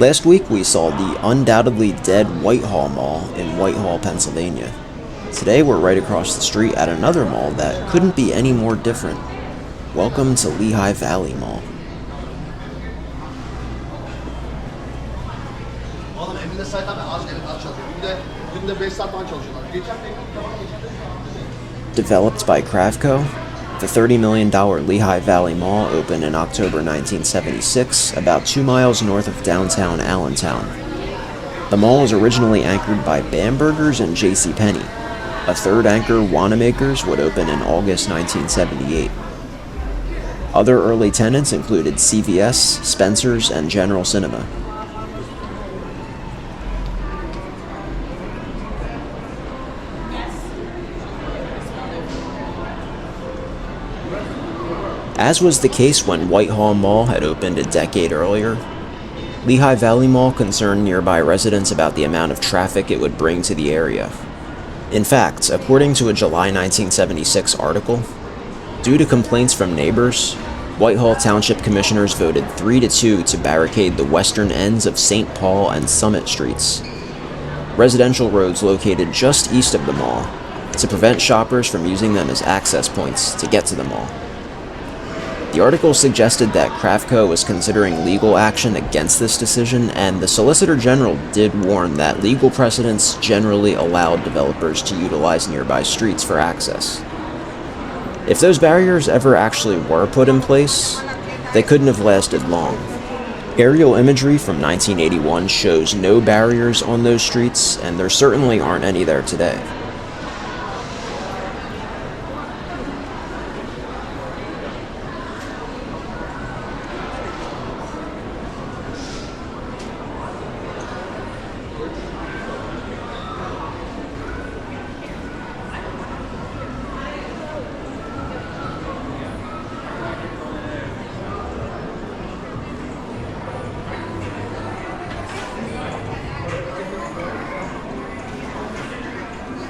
Last week we saw the undoubtedly dead Whitehall Mall in Whitehall, Pennsylvania. Today we're right across the street at another mall that couldn't be any more different. Welcome to Lehigh Valley Mall. Developed by Kravco, the $30 million Lehigh Valley Mall opened in October 1976, about 2 miles north of downtown Allentown. The mall was originally anchored by Bamberger's and JCPenney. A third anchor, Wanamaker's, would open in August 1978. Other early tenants included CVS, Spencer's, and General Cinema. As was the case when Whitehall Mall had opened a decade earlier, Lehigh Valley Mall concerned nearby residents about the amount of traffic it would bring to the area. In fact, according to a July 1976 article, due to complaints from neighbors, Whitehall Township Commissioners voted 3-2 to barricade the western ends of St. Paul and Summit Streets, residential roads located just east of the mall, to prevent shoppers from using them as access points to get to the mall. The article suggested that Kravco was considering legal action against this decision, and the Solicitor General did warn that legal precedents generally allowed developers to utilize nearby streets for access. If those barriers ever actually were put in place, they couldn't have lasted long. Aerial imagery from 1981 shows no barriers on those streets, and there certainly aren't any there today.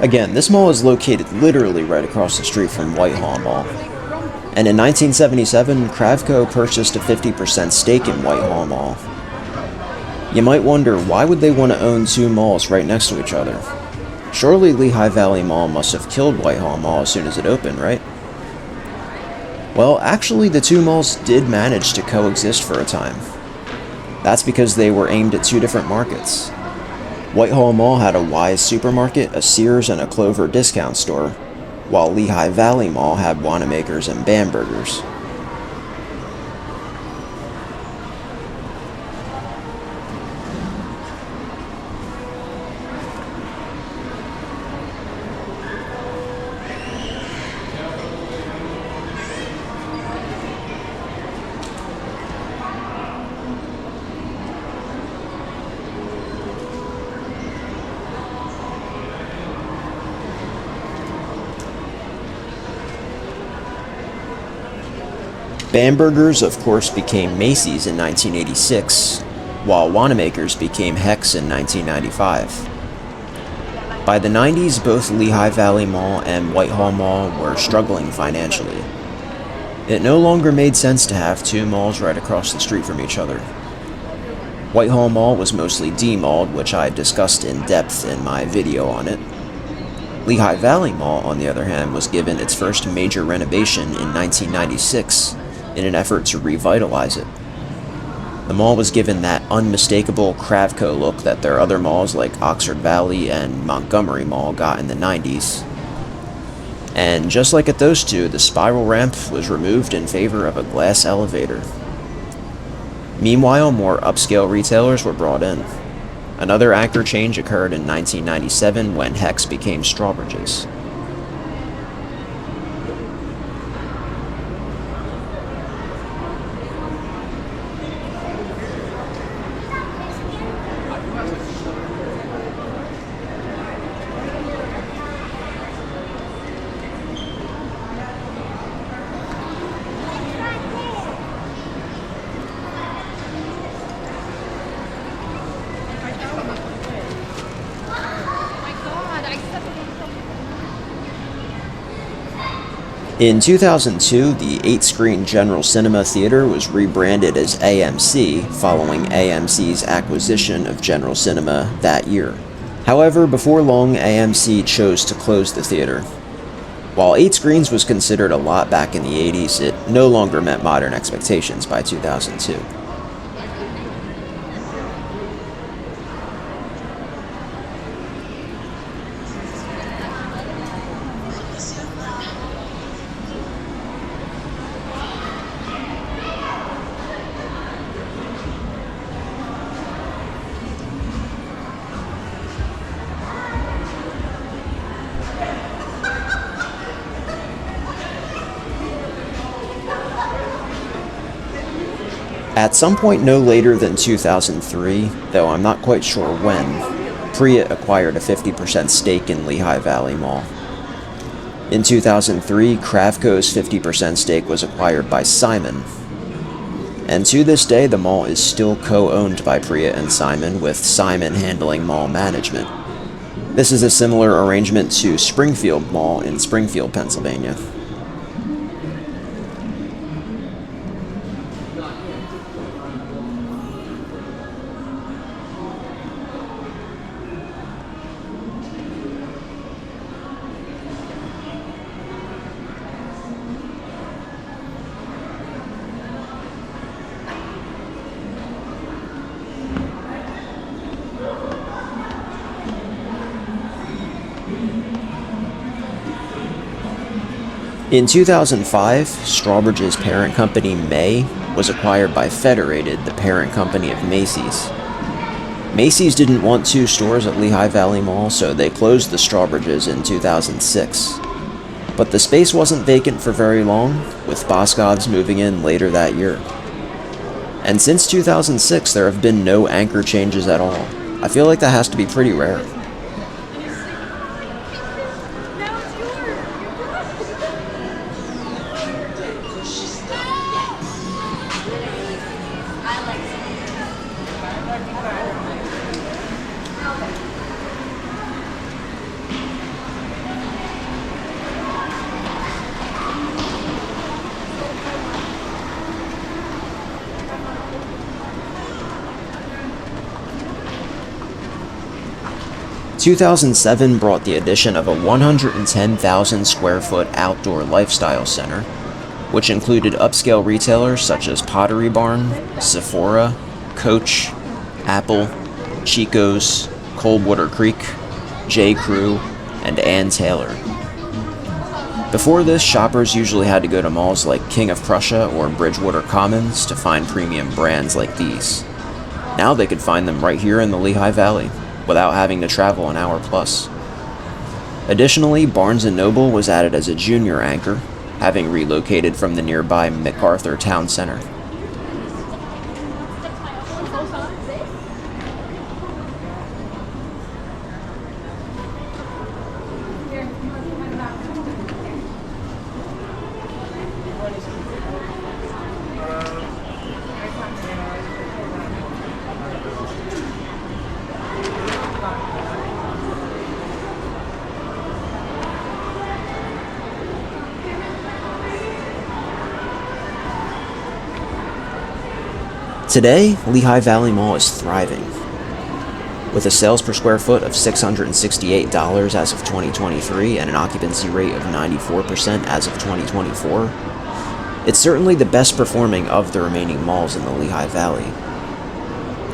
Again, this mall is located literally right across the street from Whitehall Mall. And in 1977, Kravco purchased a 50% stake in Whitehall Mall. You might wonder, why would they want to own two malls right next to each other? Surely Lehigh Valley Mall must have killed Whitehall Mall as soon as it opened, right? Well, actually the two malls did manage to coexist for a time. That's because they were aimed at two different markets. Whitehall Mall had a Wise supermarket, a Sears, and a Clover discount store, while Lehigh Valley Mall had Wanamaker's and Bamberger's. Bamberger's, of course, became Macy's in 1986, while Wanamaker's became Hecht's in 1995. By the 90s, both Lehigh Valley Mall and Whitehall Mall were struggling financially. It no longer made sense to have two malls right across the street from each other. Whitehall Mall was mostly demalled, which I discussed in depth in my video on it. Lehigh Valley Mall, on the other hand, was given its first major renovation in 1996 in an effort to revitalize it. The mall was given that unmistakable Kravco look that their other malls like Oxford Valley and Montgomery Mall got in the 90s. And just like at those two, the spiral ramp was removed in favor of a glass elevator. Meanwhile, more upscale retailers were brought in. Another anchor change occurred in 1997 when Hecht's became Strawbridge's. In 2002, the 8-screen General Cinema Theater was rebranded as AMC following AMC's acquisition of General Cinema that year. However, before long, AMC chose to close the theater. While 8 screens was considered a lot back in the 80s, it no longer met modern expectations by 2002. At some point no later than 2003, though I'm not quite sure when, PREIT acquired a 50% stake in Lehigh Valley Mall. In 2003, Kravco's 50% stake was acquired by Simon, and to this day the mall is still co-owned by PREIT and Simon, with Simon handling mall management. This is a similar arrangement to Springfield Mall in Springfield, Pennsylvania. In 2005, Strawbridge's parent company, May, was acquired by Federated, the parent company of Macy's. Macy's didn't want 2 stores at Lehigh Valley Mall, so they closed the Strawbridges in 2006. But the space wasn't vacant for very long, with Boscov's moving in later that year. And since 2006, there have been no anchor changes at all. I feel like that has to be pretty rare. In 2007 brought the addition of a 110,000 square foot outdoor lifestyle center, which included upscale retailers such as Pottery Barn, Sephora, Coach, Apple, Chico's, Coldwater Creek, J. Crew, and Ann Taylor. Before this, shoppers usually had to go to malls like King of Prussia or Bridgewater Commons to find premium brands like these. Now they could find them right here in the Lehigh Valley, without having to travel an hour plus. Additionally, Barnes & Noble was added as a junior anchor, having relocated from the nearby MacArthur Town Center. Today, Lehigh Valley Mall is thriving. With a sales per square foot of $668 as of 2023 and an occupancy rate of 94% as of 2024, it's certainly the best performing of the remaining malls in the Lehigh Valley.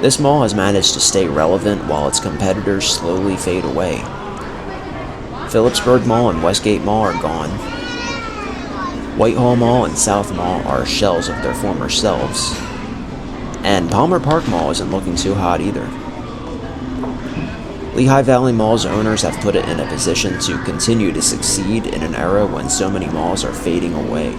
This mall has managed to stay relevant while its competitors slowly fade away. Phillipsburg Mall and Westgate Mall are gone. Whitehall Mall and South Mall are shells of their former selves. And Palmer Park Mall isn't looking too hot either. Lehigh Valley Mall's owners have put it in a position to continue to succeed in an era when so many malls are fading away.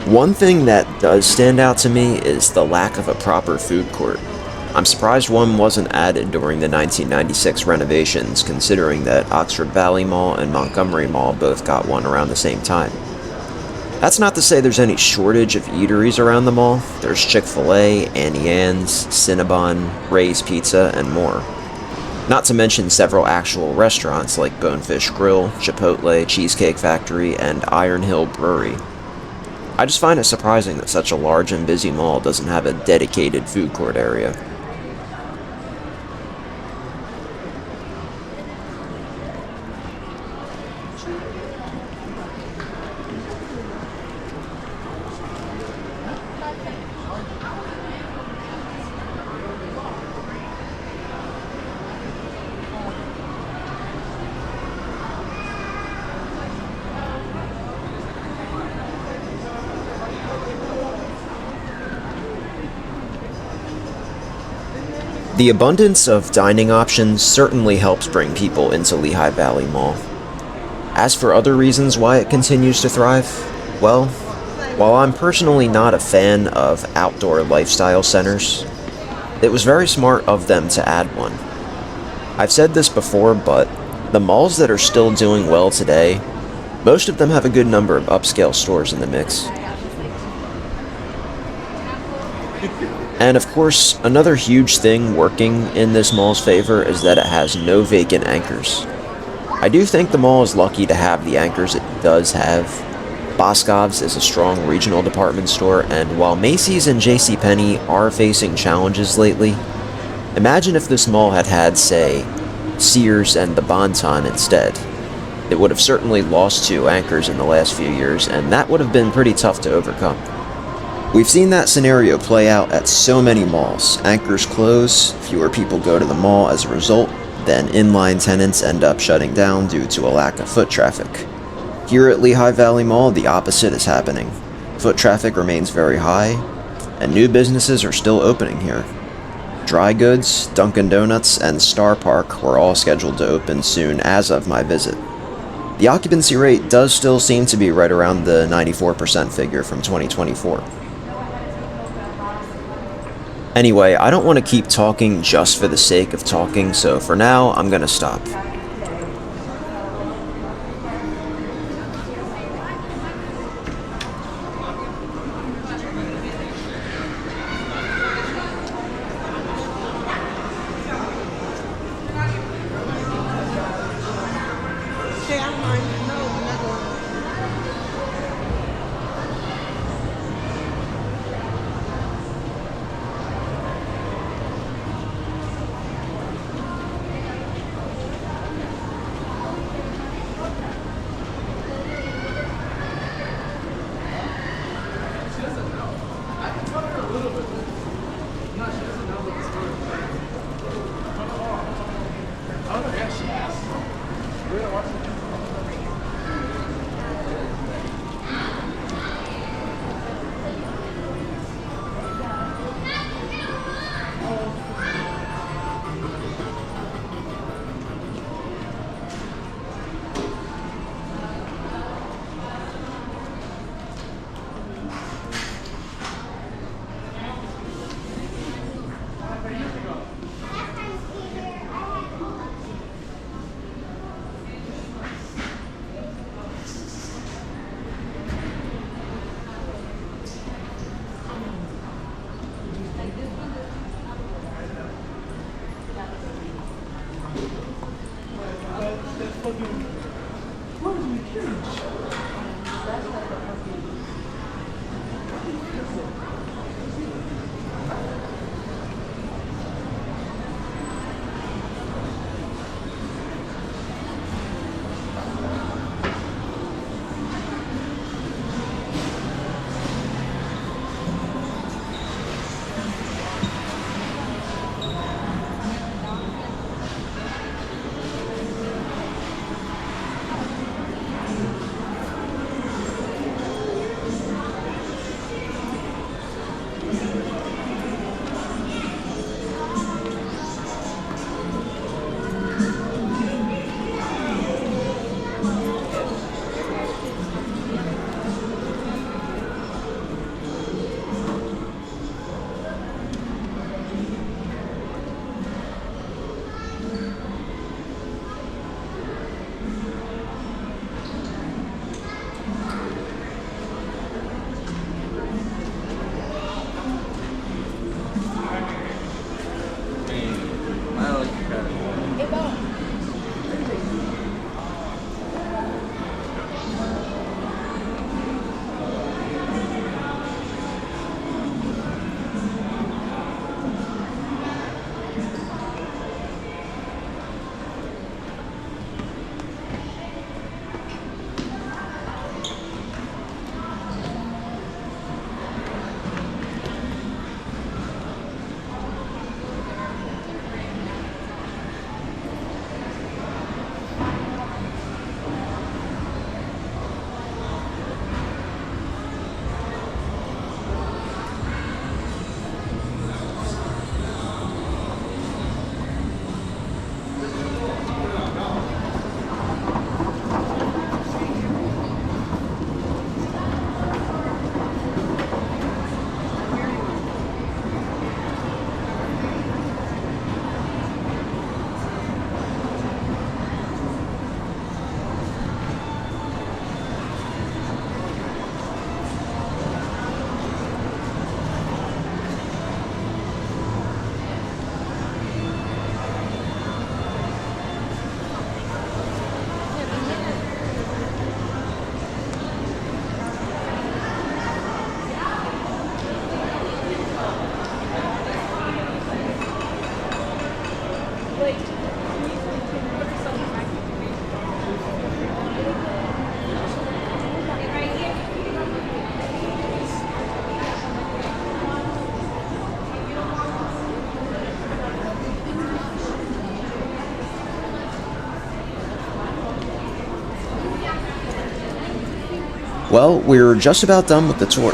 One thing that does stand out to me is the lack of a proper food court. I'm surprised one wasn't added during the 1996 renovations, considering that Oxford Valley Mall and Montgomery Mall both got one around the same time. That's not to say there's any shortage of eateries around the mall. There's Chick-fil-A, Annie Ann's, Cinnabon, Ray's Pizza, and more. Not to mention several actual restaurants like Bonefish Grill, Chipotle, Cheesecake Factory, and Iron Hill Brewery. I just find it surprising that such a large and busy mall doesn't have a dedicated food court area. The abundance of dining options certainly helps bring people into Lehigh Valley Mall. As for other reasons why it continues to thrive, well, while I'm personally not a fan of outdoor lifestyle centers, it was very smart of them to add one. I've said this before, but the malls that are still doing well today, most of them have a good number of upscale stores in the mix. And of course, another huge thing working in this mall's favor is that it has no vacant anchors. I do think the mall is lucky to have the anchors it does have. Boscov's is a strong regional department store, and while Macy's and JCPenney are facing challenges lately, imagine if this mall had had, say, Sears and the Bon-Ton instead. It would have certainly lost two anchors in the last few years, and that would have been pretty tough to overcome. We've seen that scenario play out at so many malls. Anchors close, fewer people go to the mall as a result, then inline tenants end up shutting down due to a lack of foot traffic. Here at Lehigh Valley Mall, the opposite is happening. Foot traffic remains very high, and new businesses are still opening here. Dry Goods, Dunkin' Donuts, and Star Park were all scheduled to open soon as of my visit. The occupancy rate does still seem to be right around the 94% figure from 2024. Anyway, I don't want to keep talking just for the sake of talking, so for now, I'm gonna stop. Well, we're just about done with the tour.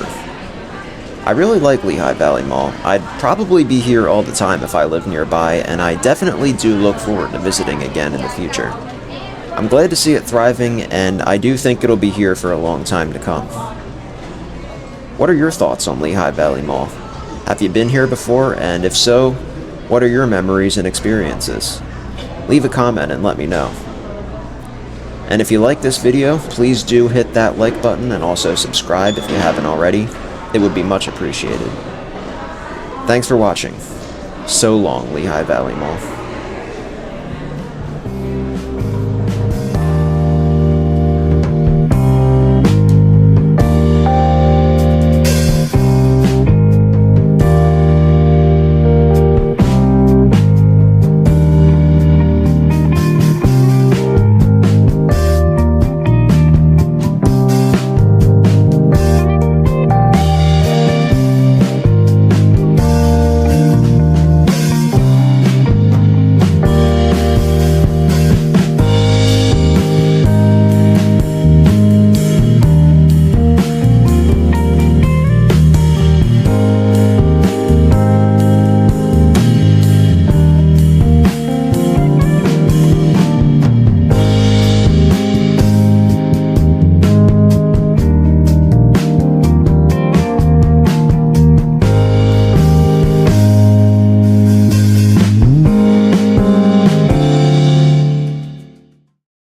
I really like Lehigh Valley Mall. I'd probably be here all the time if I lived nearby, and I definitely do look forward to visiting again in the future. I'm glad to see it thriving, and I do think it'll be here for a long time to come. What are your thoughts on Lehigh Valley Mall? Have you been here before, and if so, what are your memories and experiences? Leave a comment and let me know. And if you like this video, please do hit that like button and also subscribe if you haven't already. It would be much appreciated. Thanks for watching. So long, Lehigh Valley Mall.